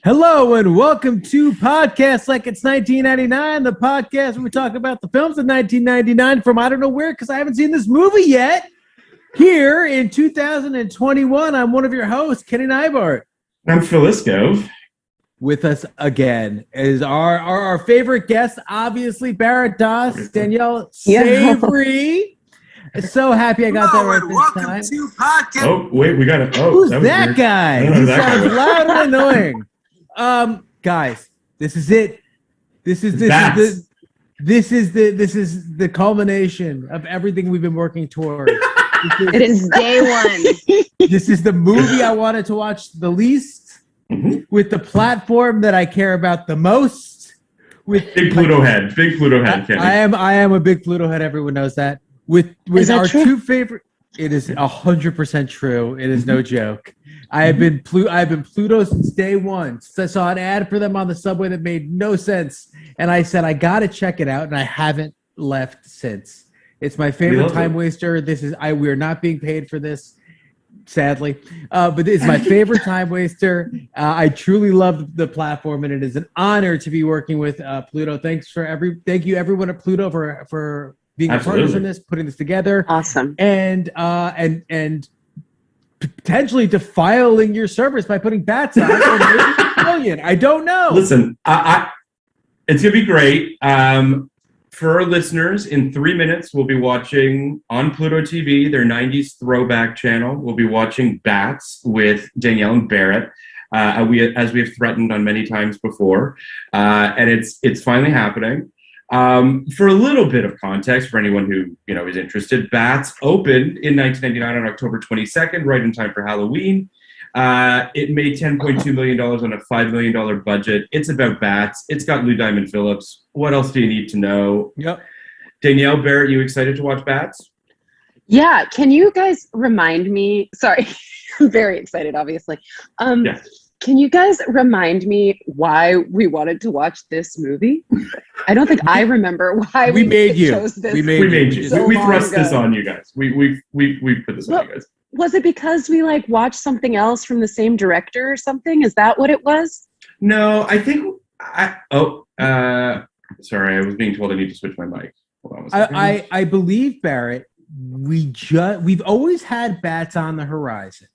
Hello and welcome to Podcast Like It's 1999, the podcast where we talk about the films of 1999 from I don't know where because I haven't seen this movie yet. Here in 2021, I'm one of your hosts, Kenny Neibart. I'm Phil Iscove. With us again is our favorite guest, obviously, Barrett Doss, Danielle Savre. So happy I got that right this time. To podcast. Oh, wait, we got it. Oh, who's that guy? He sounds loud and annoying. Guys, this is it. This is the culmination of everything we've been working towards. It is day one. This is the movie I wanted to watch the least, with the platform that I care about the most. With Big Pluto head, Kenny. I am a big Pluto head. Everyone knows that. With our two favorite, it is 100% true. It is no joke. I've been Pluto since day one. So I saw an ad for them on the subway that made no sense, and I said I got to check it out, and I haven't left since. It's my favorite time waster. We are not being paid for this, sadly, but it's my favorite time waster. I truly love the platform, and it is an honor to be working with Pluto. Thank you everyone at Pluto for being partners in this, putting this together. Awesome. And potentially defiling your service by putting bats on or maybe a million. I don't know. Listen, it's gonna be great. For our listeners, in 3 minutes, we'll be watching on Pluto TV, their 90s throwback channel. We'll be watching Bats with Danielle and Barrett, as we have threatened on many times before, and it's finally happening. For a little bit of context for anyone who is interested, Bats opened in 1999 on October 22nd, right in time for Halloween. It made $10.2 million on a $5 million budget. It's about bats. It's got Lou Diamond Phillips. What else do you need to know? Yep. Danielle, Barrett, you excited to watch Bats? Yeah. Can you guys remind me? Sorry, I'm very excited, obviously. Yes. Can you guys remind me why we wanted to watch this movie? I don't think I remember why we chose this. We made you. So we thrust this on you guys. We put this on you guys. Was it because we watched something else from the same director or something? Is that what it was? No, I think sorry, I was being told I need to switch my mic. Hold on a second. I believe, Barrett, we've always had Bats on the horizon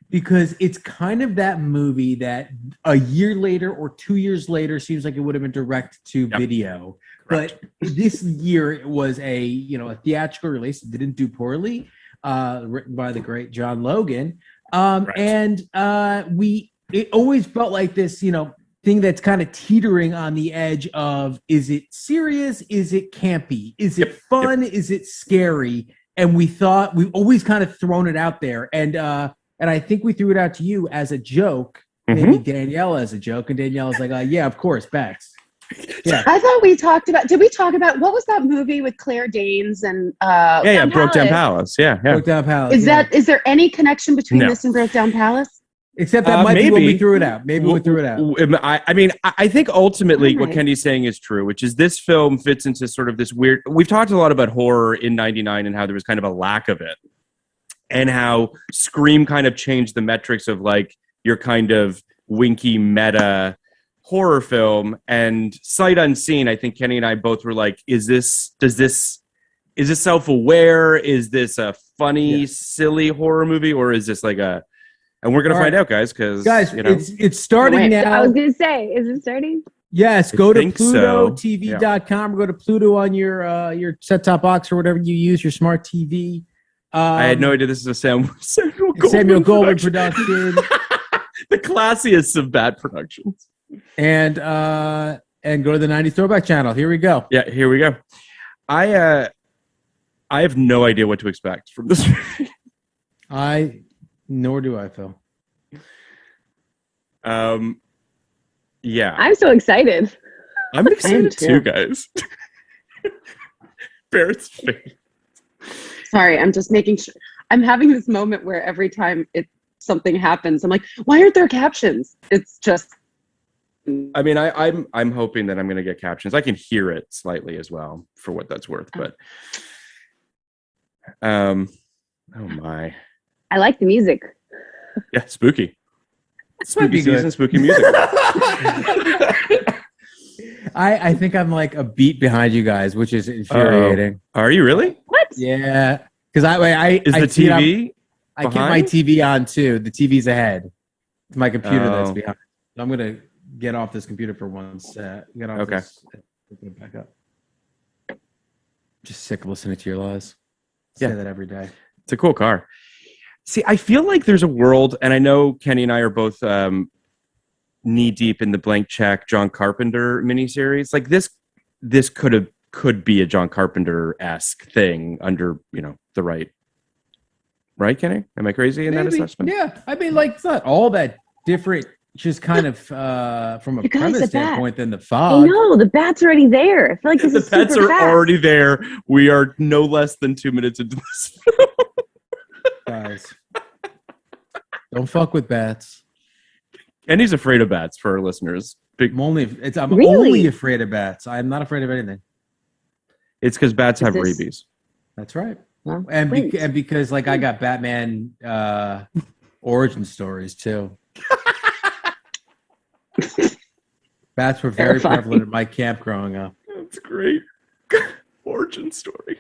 because it's kind of that movie that a year later or 2 years later seems like it would have been direct to video. Correct. But this year it was a theatrical release. It didn't do poorly. Written by the great John Logan. And it always felt like this, thing that's kind of teetering on the edge of, is it serious? Is it campy? Is it fun? Is it scary? And we thought we've always kind of thrown it out there. And I think we threw it out to you as a joke, maybe Danielle as a joke. And Danielle was like, yeah, of course, Bats. Yeah. I thought we talked about, did we talk about, what was that movie with Claire Danes and Broke Down Palace. Yeah. Broke Down Palace. Is there any connection between this and Broke Down Palace? Except that might be when we threw it out. Maybe we threw it out. I think ultimately what Kenny's saying is true, which is this film fits into sort of this weird, we've talked a lot about horror in 99 and how there was kind of a lack of it, and how Scream kind of changed the metrics of your kind of winky meta horror film. And Sight Unseen, I think Kenny and I both were like, is this self-aware? Is this a funny, silly horror movie? Or is this and we're going to find out, guys, because it's starting now. I was going to say, is it starting? Yes, go to PlutoTV.com or go to Pluto on your set-top box or whatever you use, your smart TV. I had no idea this is a Samuel Goldwyn production. The classiest of bad productions. And go to the 90s Throwback channel. Here we go. Yeah, here we go. I have no idea what to expect from this movie. Nor do I, Phil. Yeah. I'm so excited. I'm excited too, guys. Barrett's face. Sorry, I'm just making sure. I'm having this moment where every time something happens, I'm like, why aren't there captions? It's just. I mean, I'm hoping that I'm going to get captions. I can hear it slightly as well, for what that's worth. But, oh my. I like the music. Yeah, spooky. Spooky season, spooky music. I think I'm like a beat behind you guys, which is infuriating. Are you really? What? Yeah, because I Is the TV? I keep my TV on too. The TV's ahead. It's my computer that's Oh. behind. I'm gonna get off this computer for one set. Get off Okay. this. Open it back up. Just sick of listening to your lies. Yeah. Say that every day. It's a cool car. See, I feel like there's a world, and I know Kenny and I are both knee deep in the Blank Check John Carpenter miniseries. Like this could be a John Carpenter-esque thing under the right, Kenny? Am I crazy in that assessment? Yeah, I mean, like it's not all that different. Just kind of from a You guys premise are bad. standpoint than the I fog. know the bat's already there. I feel like this The is pets super are fast. already there. We are no less than 2 minutes into this. Guys, don't fuck with bats. Kenny's afraid of bats for our listeners. I'm only Really? only afraid of bats. I'm not afraid of anything. It's because bats have this- rabies. That's right. Well, And, great. and because like I got Batman origin stories too. Bats were very Terrifying. prevalent at my camp growing up. That's great. Origin story.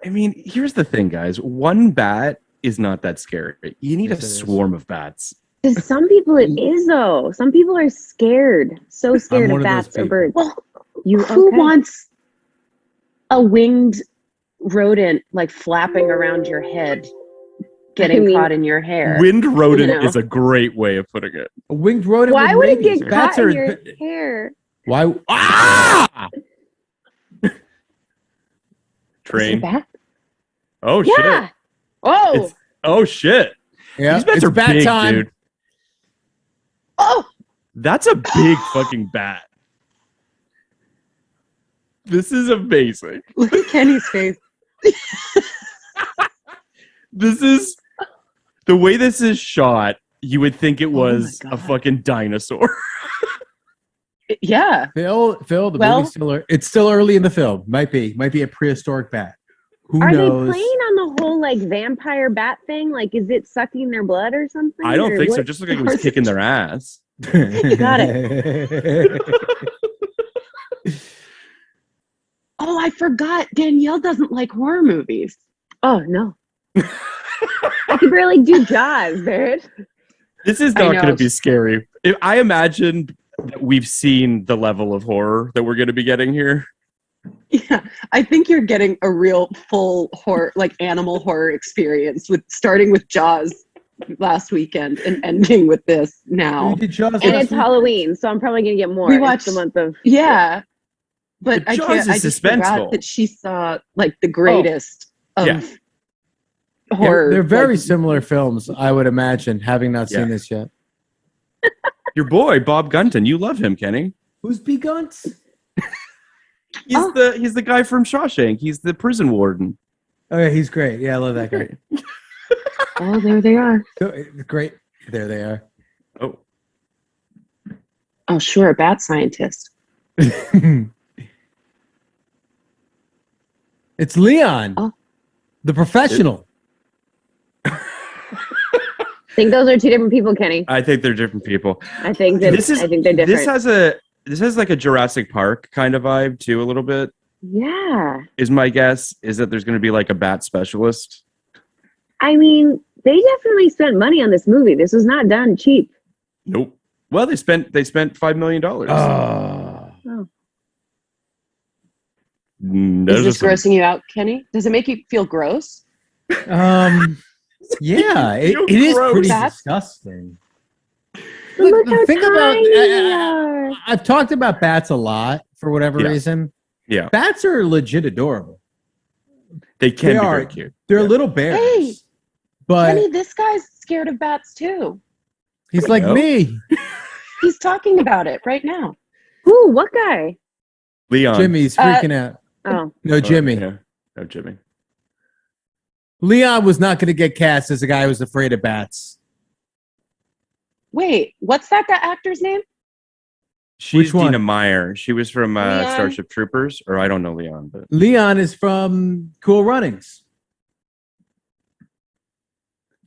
I mean, here's the thing, guys. One bat is not that scary. You need Yes, a it is. swarm of bats. To some people, it is though. Some people are scared, so scared one of of those bats or people. birds. Well, You who okay? wants a winged rodent like flapping around your head, getting I mean, caught in your hair? Wind rodent You know. is a great way of putting it. A winged rodent. Why with would it rabies. get Bats caught in are your hair? why? Ah! Is it Train. bat? Oh Yeah. shit. Oh, It's- Oh shit. Yeah, These bats it's are bat big, time. dude. Oh, That's a big fucking bat. This is amazing. look at Kenny's face. This is the way this is shot. You would think it my was a God. fucking dinosaur. Yeah. Phil, the Well- movie's it's still early in the film. Might be a prehistoric bat. Who are knows? they playing on the whole like vampire bat thing? Like, is it sucking their blood or something? I don't Or think so. what? Just looked like it was kicking their ass. Got Oh, I forgot. Danielle doesn't like horror movies. Oh no, I can barely do Jaws, Barrett. This is I not know. going to be scary. I imagine that we've seen the level of horror that we're going to be getting here. Yeah, I think you're getting a real full horror, like animal horror experience with starting with Jaws last weekend and ending with this now. We did Jaws And last it's week. Halloween, so I'm probably gonna get more. We It's watched- the month of Yeah, but But I Jaws can't. is I just forgot suspenseful. that she saw like the greatest of Yeah. horror. They're very like, similar films, I would imagine, having not Yeah. seen this yet. Your boy Bob Gunton, you love him, Kenny. Who's B. Gunt? He's the guy from Shawshank. He's the prison warden. Oh yeah, he's great. Yeah, I love that guy. Oh, there they are. Great. There they are. Oh, Oh, sure, a bat scientist. It's Leon, Oh. the professional. I think those are two different people, Kenny. I think they're different people. I think that This is I think they're different. this has like a Jurassic Park kind of vibe too, a little bit. Yeah. Is my guess is that there's going to be like a bat specialist. I mean, they definitely spent money on this movie. This was not done cheap. Nope. Well, they spent $5 million. Oh. There's Is this just some- grossing you out, Kenny? Does it make you feel gross? Yeah, it Feel is gross. pretty Bats? disgusting. But look the how thing about- tiny they are. I've talked about bats a lot for whatever Yeah. reason. Yeah, Bats are legit adorable. they can They be are. very cute. They're Yeah. little bears. Hey, but Kenny, this guy's scared of bats too. he's like Yep. me. He's talking about it right now. Ooh, what guy? Leon. Jimmy's freaking out. Oh, No, Jimmy. Yeah. Oh, Jimmy. Leon was not going to get cast as a guy who was afraid of bats. Wait, what's that actor's name? She's Which one? Dina Meyer. She was from Leon? Starship Troopers, or I don't know Leon, but Leon is from Cool Runnings.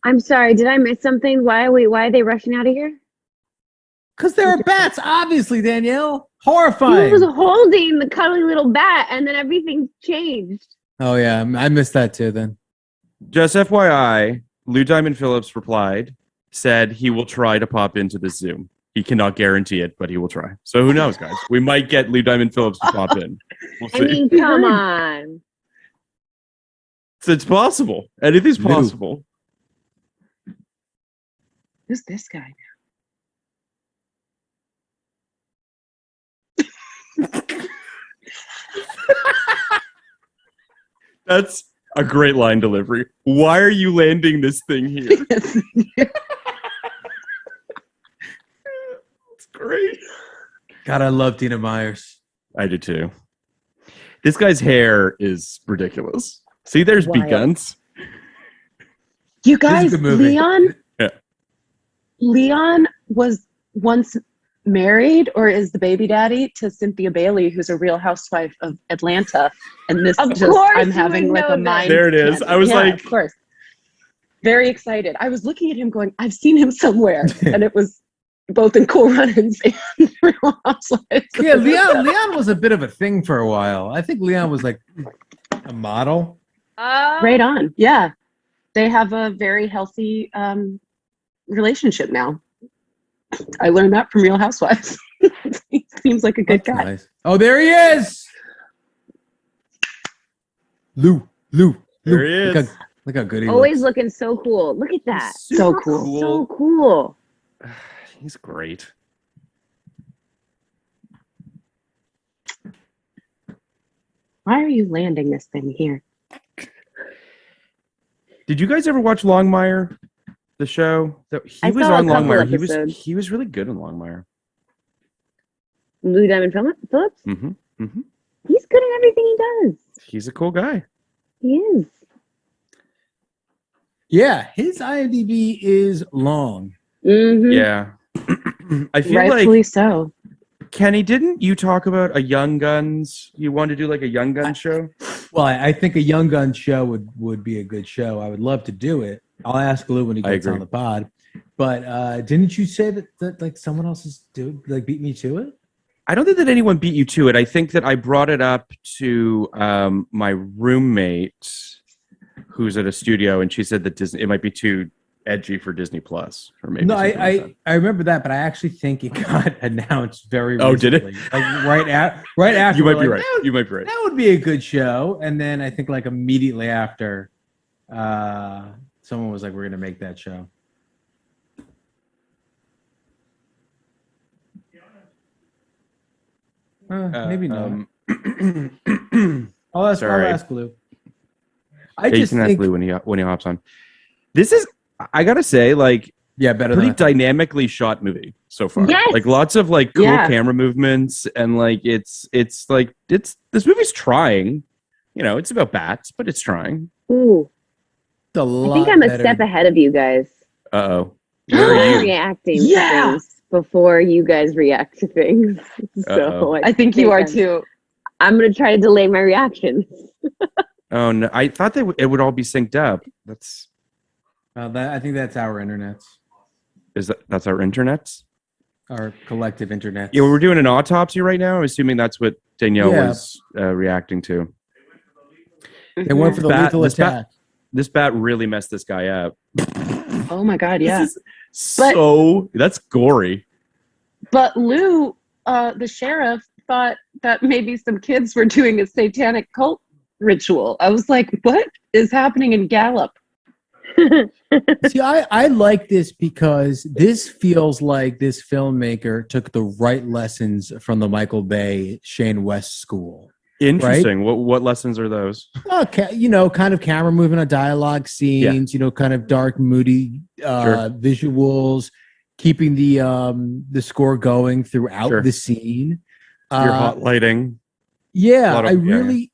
I'm sorry, did I miss something? Why are they rushing out of here? Because there are bats, obviously, Danielle. He Horrifying. was holding the cuddly little bat, and then everything changed. Oh, yeah. I missed that too then. Just FYI, Lou Diamond Phillips replied, said he will try to pop into the Zoom. He cannot guarantee it, but he will try. So who knows, guys? We might get Lou Diamond Phillips to pop in. We'll see. I mean, come on. It's possible. Anything's Lou. possible. Who's this guy? That's a great line delivery. Why are you landing this thing here? It's great. God, I love Tina Myers. I do too. This guy's hair is ridiculous. See, there's Wild. beguns. You This is a guys, good movie. Leon was once married or is the baby daddy to Cynthia Bailey, who's a real housewife of Atlanta. And this Of just, course I'm you having would like know a this. mind. There it is. I was like- of course. Very excited. I was looking at him going, I've seen him somewhere. And it was both in Cool Runnings and Real Housewives. Yeah, Leon was a bit of a thing for a while. I think Leon was like a model. Right on. Yeah. They have a very healthy relationship now. I learned that from Real Housewives. He seems like a good That's guy. nice. Oh, there he is. Lou. There he is. Look how good he Always looks. looking so cool. Look at that. So cool. So cool. He's great. Why are you landing this thing here? Did you guys ever watch Longmire, the show? He I was saw a on couple Longmire. episodes. He was really good in Longmire. Lou Diamond Phillips? Mm-hmm. Mm-hmm. He's good at everything he does. He's a cool guy. He is. Yeah, his IMDb is long. Mm-hmm. Yeah. I feel Rightfully like so. Kenny, didn't you talk about a Young Guns? You wanted to do like a Young Guns show? Well, I think a Young Gun show would be a good show. I would love to do it. I'll ask Lou when he I gets agree. on the pod. But didn't you say that like someone else is beat me to it? I don't think that anyone beat you to it. I think that I brought it up to my roommate, who's at a studio, and she said that Disney, it might be too edgy for Disney Plus, or maybe. No, something like that. I remember that, but I actually think it got announced very Oh, recently. did it? Like right after. You might we're be like, right. You might be right. That would be a good show. And then I think like immediately after, someone was like, "We're gonna make that show." Maybe not. I'll sorry. ask Lou. I Yeah, you just can ask think, Lou when he hops on. This is, I gotta say, like yeah, better pretty than I thought. dynamically shot movie so far. Yes! Like lots of like cool Yeah. camera movements, and like it's this movie's trying. You know, it's about bats, but it's trying. Ooh. It's a I lot think I'm a better. step ahead of you guys. Uh-oh. Where are I'm you? reacting Yeah. to things before you guys react to things. Uh-oh. So I think you are too. I'm going to try to delay my reaction. Oh no! I thought it would all be synced up. I think that's our internets, That's our internets. our collective internets. Yeah, we're doing an autopsy right now. I'm assuming that's what Danielle Yeah. was reacting to. They went for the Bat- lethal this bat- attack. This bat really messed this guy up. Oh my God, yeah. This is that's gory. But Lou, the sheriff, thought that maybe some kids were doing a satanic cult ritual. I was like, what is happening in Gallup? See, I like this because this feels like this filmmaker took the right lessons from the Michael Bay Shane West school. Interesting. What lessons are those? Okay, kind of camera movement on dialogue scenes, kind of dark, moody Sure. visuals, keeping the score going throughout Sure. the scene. Your hot lighting. Yeah, lot of- I really.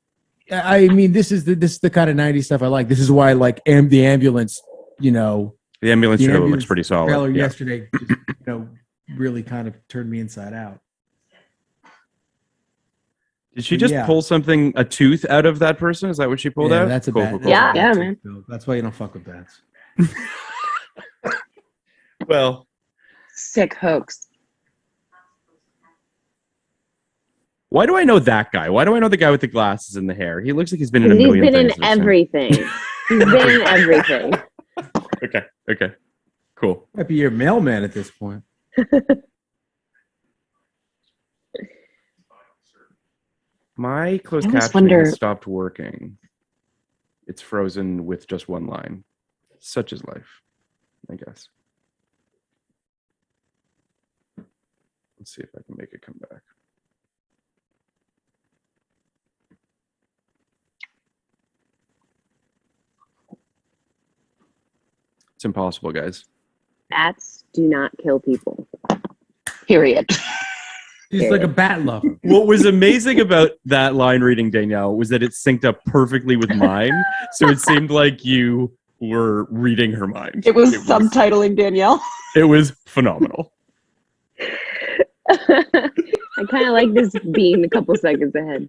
I mean, this is the kind of '90s stuff I like. This is why I like the ambulance. The ambulance The trailer looks ambulance pretty solid. trailer Yeah. yesterday, just, really kind of turned me inside out. Did she just Yeah. pull a tooth out of that person? Is that what she pulled Yeah, out? that's a Cool, bad. cool, cool. Yeah. Yeah, man. That's why you don't fuck with bats. Well, Sick hoax. why do I know that guy? Why do I know the guy with the glasses and the hair? He looks like he's been in a He's million been in things. I've seen. everything. He's been in everything. Okay. Cool. Might be your mailman at this point. My closed I always captioning wonder- has stopped working. It's frozen with just one line. Such is life, I guess. Let's see if I can make it come back. It's impossible, guys. Bats do not kill people. Period. He's like a bat lover. What was amazing about that line reading, Danielle, was that it synced up perfectly with mine. So it seemed like you were reading her mind. It was subtitling Danielle. It was phenomenal. I kind of like this being a couple seconds ahead.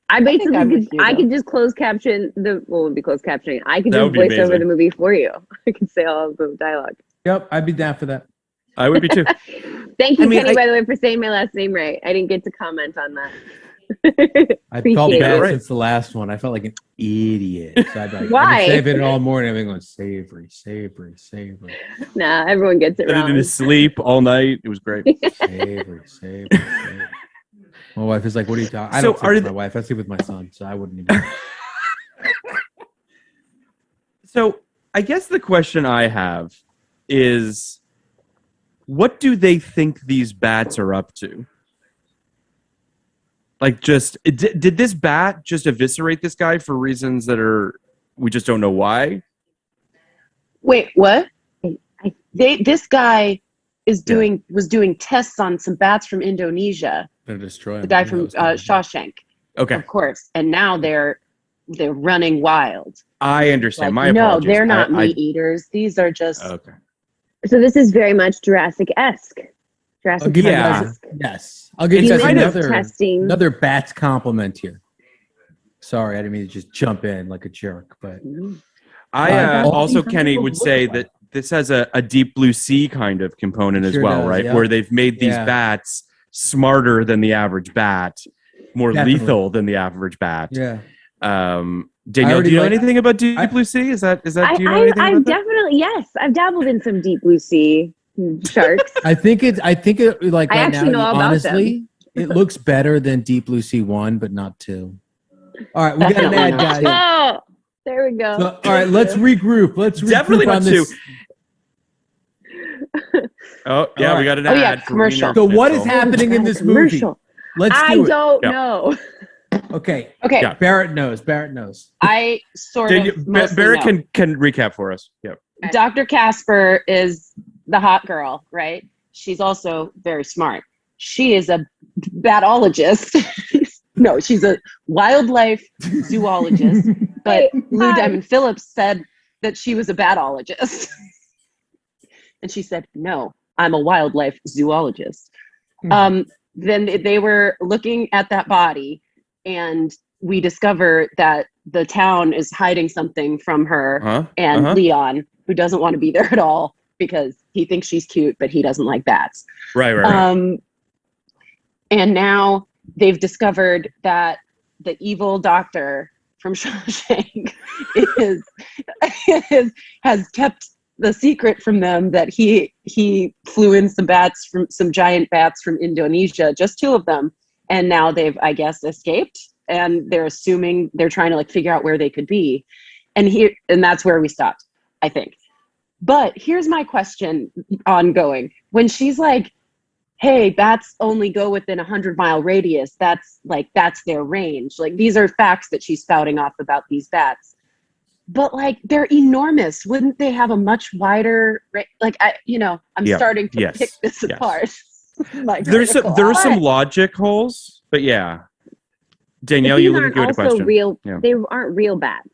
I basically I'm with could, you, I though. could just close caption the well, it would be closed captioning. I could That just would be voice over amazing. the movie for you. I could say all of the dialogue. Yep, I'd be down for that. I would be too. Thank you, I mean, Kenny, by the way, for saying my last name right. I didn't get to comment on that. I Appreciate felt it. bad Right. since the last one. I felt like an idiot. So I've Why? been saving it all morning. I've been going savory. Nah, everyone gets it Did it in wrong. his sleep all night. It was great. Savory. My wife is like, "What are you talking?" I So don't sleep are with the- my wife. I sleep with my son, so I wouldn't even. So I guess the question I have is, what do they think these bats are up to? Like, just did this bat just eviscerate this guy for reasons that are we just don't know why? Wait, what? This guy is was doing tests on some bats from Indonesia. Gonna destroy him. The guy from Shawshank, Okay, of course. And now they're running wild. I understand. My no, apologies. they're not I- meat eaters. These are just Okay. So this is very much Jurassic-esque. I'll Jurassic give you Yeah. Park-esque. Yes, I'll give It's you guys kind of testing. another bats compliment here. Sorry, I didn't mean to just jump in like a jerk, but I all also, these Kenny, people would look say alike. that this has a deep blue sea kind of component as Sure well, does, right? yeah. Where they've made these Yeah. bats smarter than the average bat, more Definitely. lethal than the average bat. yeah. Danielle, already do you know like- anything about deep I- blue sea? Is that do you know I anything about that? definitely, yes. I've dabbled in some deep blue sea sharks. I think it like I right actually now. know all about Honestly, it looks better than Deep Blue Sea 1, but not 2. All right, we got an Definitely ad, not guys. Oh, there we go. So, all right, let's regroup. Let's regroup Definitely not on this. Oh, yeah, All we right. got an Oh, ad. yeah, for commercial. Wiener So what is Schnitzel. happening in this movie? Commercial. Let's I do it. don't Yeah. know. Okay, okay. Yeah. Barrett knows. I sort Danielle, of mostly Barrett know. can recap for us. Yep. Dr. Casper is the hot girl, right? She's also very smart. She is a batologist. No, she's a wildlife zoologist. But Lou Hi. Diamond Phillips said that she was a batologist. And she said, no, I'm a wildlife zoologist. Then they were looking at that body, and we discover that the town is hiding something from her Huh? and Uh-huh. Leon, who doesn't want to be there at all because he thinks she's cute, but he doesn't like bats. Right. And now they've discovered that the evil doctor from Shawshank has kept the secret from them that he flew in some giant bats from Indonesia, just 2 of them, and now they've, I guess, escaped, and they're assuming they're trying to like figure out where they could be, and that's where we stopped, I think. But here's my question ongoing. When she's like, hey, bats only go within 100-mile radius, that's their range. Like, these are facts that she's spouting off about these bats. But like, they're enormous. Wouldn't they have a much wider I'm Yeah. starting to Yes. pick this Yes. apart. Like, There's critical. some logic holes, but yeah. Danielle, These you look aren't good at a also question. real. Yeah. They aren't real bats,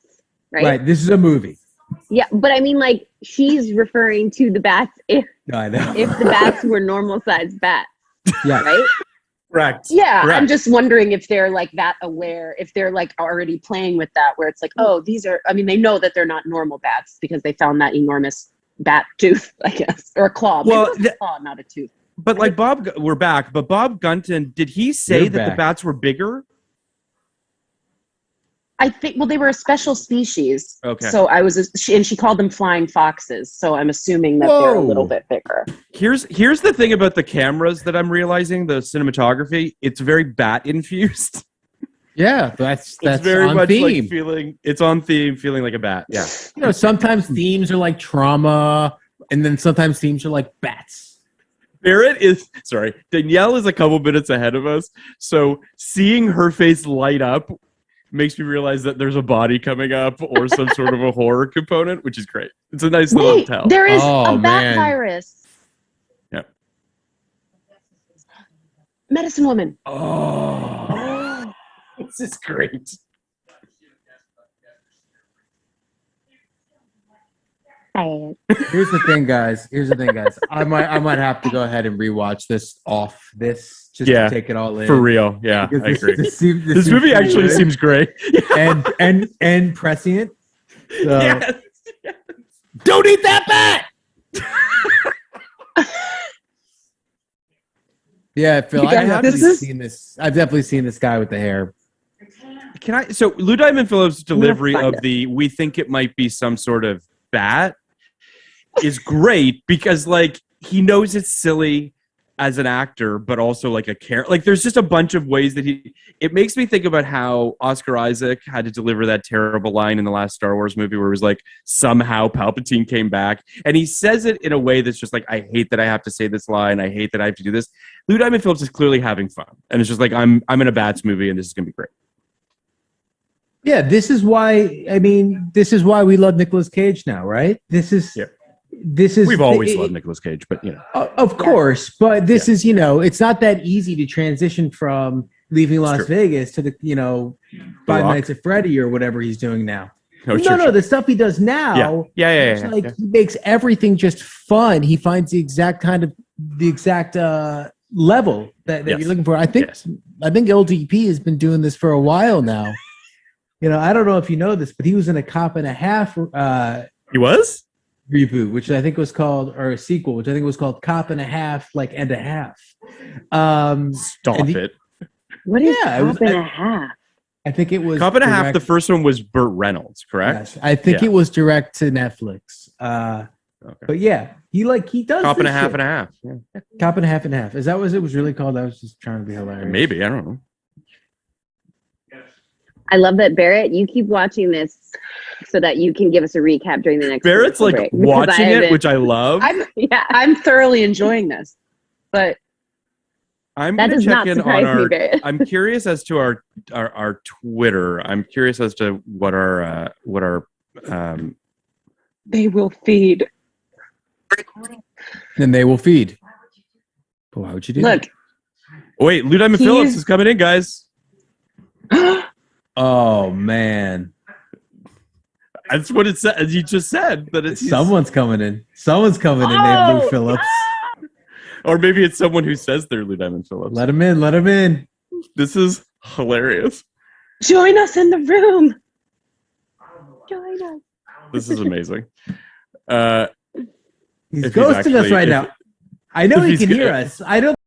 right? Right. This is a movie. Yeah, but I mean, like, she's referring to the bats if I know. the bats were normal sized bats, Yeah. right? Correct. Yeah, Correct. I'm just wondering if they're like that aware, if they're like already playing with that, where it's like, oh, these are. I mean, they know that they're not normal bats because they found that enormous bat tooth, I guess, or a claw. Maybe Well, it was a claw, not a tooth. But like we're back. But Bob Gunton, did he say You're that the back. bats were bigger? I think. Well, they were a special species. Okay. So and she called them flying foxes. So I'm assuming that they're a little Whoa. bit bigger. Here's the thing about the cameras that I'm realizing, the cinematography, it's very bat infused. Yeah, that's It's very on much theme. like it's on theme, feeling like a bat. Yeah. You know, sometimes themes are like trauma, and then sometimes themes are like bats. Danielle is a couple minutes ahead of us. So seeing her face light up makes me realize that there's a body coming up or some sort of a horror component, which is great. It's a nice little Wait, tell. there is Oh, a bat man. virus. Yeah. Medicine Woman. Oh, this is great. Here's the thing, guys. I might have to go ahead and rewatch this just to take it all in. For real. Yeah, Because I agree. This This movie seems actually good seems great. and prescient. So, Yes. don't eat that bat. Yeah, Phil. You guys, I've definitely seen this guy with the hair. Can I? So Lou Diamond Phillips' delivery find of it. the "we think it might be some sort of bat" is great because, like, he knows it's silly as an actor, but also like a character. Like, there's just a bunch of ways that it makes me think about how Oscar Isaac had to deliver that terrible line in the last Star Wars movie where it was like, somehow Palpatine came back. And he says it in a way that's just like, I hate that I have to say this line. I hate that I have to do this. Lou Diamond Phillips is clearly having fun. And it's just like, I'm in a Bats movie and this is going to be great. Yeah, this is why we love Nicolas Cage now, right? This is We've always loved Nicolas Cage, but, you know. Of course, but this is, it's not that easy to transition from leaving Las Vegas to the, Five Rock? Nights at Freddy or whatever he's doing now. Oh, No, the stuff he does now. Yeah. He makes everything just fun. He finds the exact level that you're looking for. I think LDP has been doing this for a while now. I don't know if you know this, but he was in a Cop and a Half. He was? Reboot, which I think was called, or a sequel, which I think was called Cop and a Half, like and a half. Stop it. What is Yeah, it was- Cop and a Half? I think it was Cop and a Half, direct- the first one was Burt Reynolds, correct? Yes, I think it was direct to Netflix. Okay. But yeah, he does Cop and a this Half shit. and a Half. Yeah. Cop and a Half and a Half. Is that what it was really called? I was just trying to be hilarious. Maybe, I don't know. I love that, Barrett. You keep watching this so that you can give us a recap during the next. Barrett's like break, because watching I it, haven't- which I love. I'm thoroughly enjoying this, but I'm That going to does check not in on surprise me, our. Barrett. I'm curious as to our Twitter. I'm curious as to what our they will feed. Then they will feed. But why would you do Look, wait, Lou Diamond He's- Phillips is coming in, guys. that? Oh man, That's what it said. You just said that it's someone's coming in. Someone's coming in named Lou Phillips. or maybe it's someone who says they're Lou Diamond Phillips. Let him in. Let him in. This is hilarious. join us in the room. Join us. This is amazing. He's If he's ghosting us actually- right if- now. I know if he he's can good. hear us. I don't